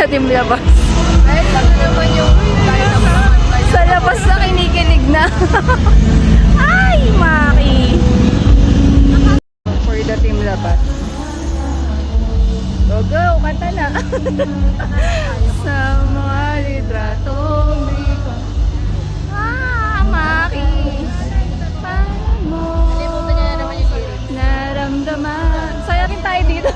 Team Labas. Ay, lang naman yung Sa labas na kinikilig na. Ay, Maki! For the Team Labas. Go, go! Kanta na! Sa mga litratong di ko. Maki! Paano mo Limutan niya na naman yung lyrics. naramdaman? Saya rin tayo dito.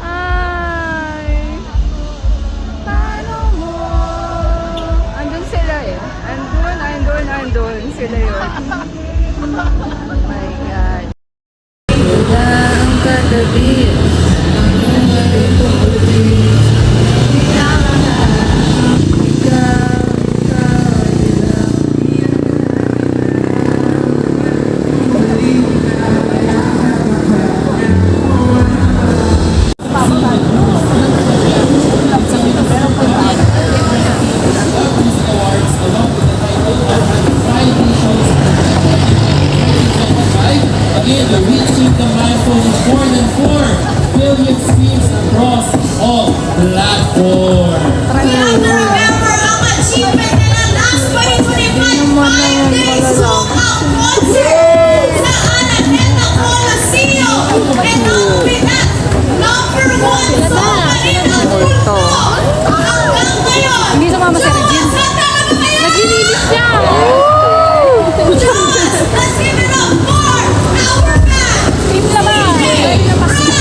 Ay, paano mo? Andun sila eh. Andun sila yun. Oh my God. Wala ang katabi. Again, the reaching the milestone is more than 4 billion streams across all platforms. We have to remember ang achievement nila last 2025 5-day sold out concert sa Araneta Coliseum. And not with that, number 1 song Manila Tulpo. Hanggang ngayon, Hindi sumama si Regine. saan talaga kaya? Nag-release siya! Let's give it up for our band. Team Labas!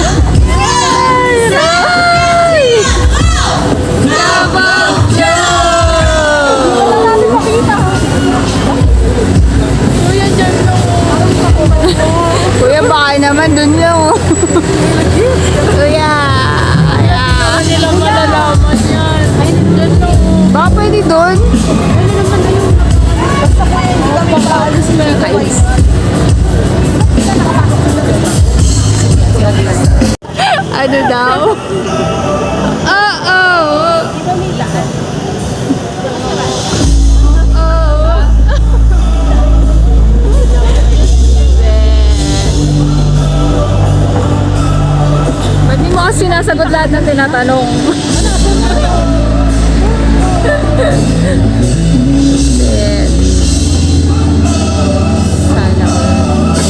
Kuya, baka naman dun yung... Kuya! Kaya... Hindi lang malalaman yan. Ay, dun yung... Baka pwede dun? Ano naman na yung... Basta kaya hindi kami paalis na yung kais. Ano daw? Oo! Ba't di mo kasi sinasagot lahat ng tinatanong? Then, sana.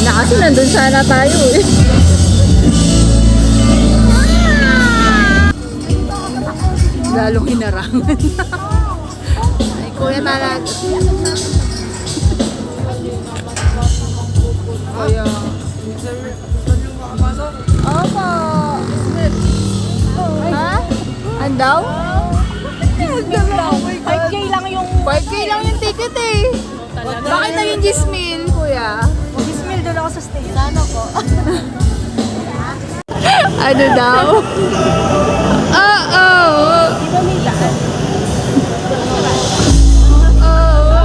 Na kasi nandun sana tayo eh. Lalong hinarangan. Ay, kuya talaga. Kuya. Opo. Ha? Andaw? 5K lang yung... 5K lang yung ticket eh. Bakit na yung Gismil, kuya? Gismil, doon ako sa stage. Sana po. Ano daw? Oo! Di ba may lahat? Oo!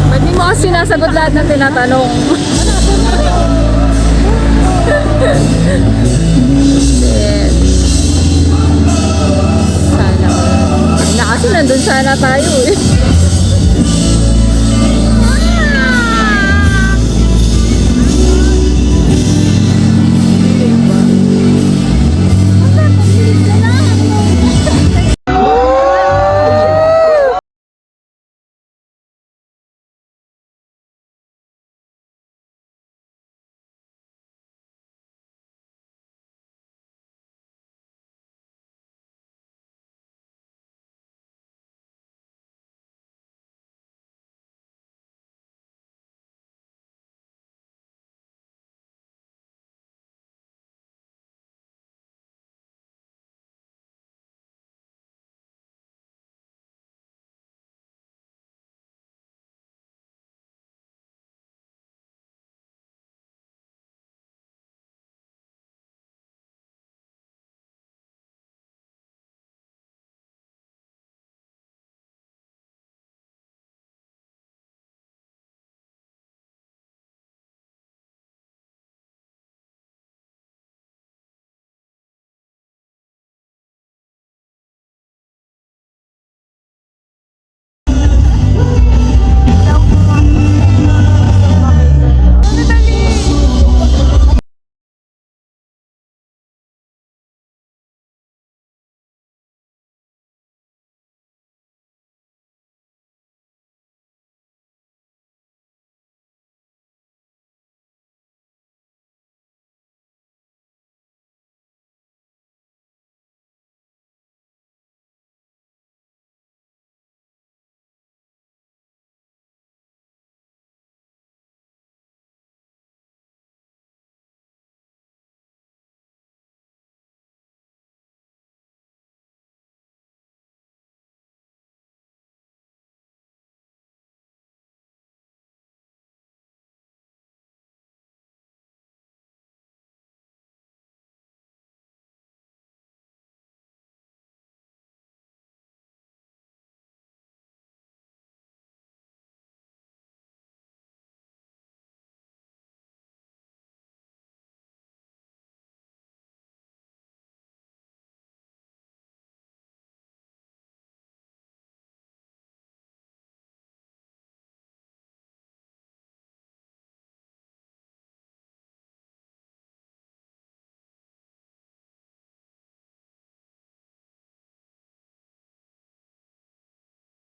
Ba't di mo kasi sinasagot lahat ng tinatanong? Then, sana. Na kasi nandun sana tayo eh.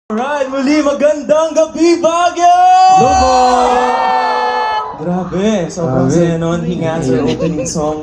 Alright, muli magandang gabi, Baguio! Grabe, sobrang saya nun. He answered opening song.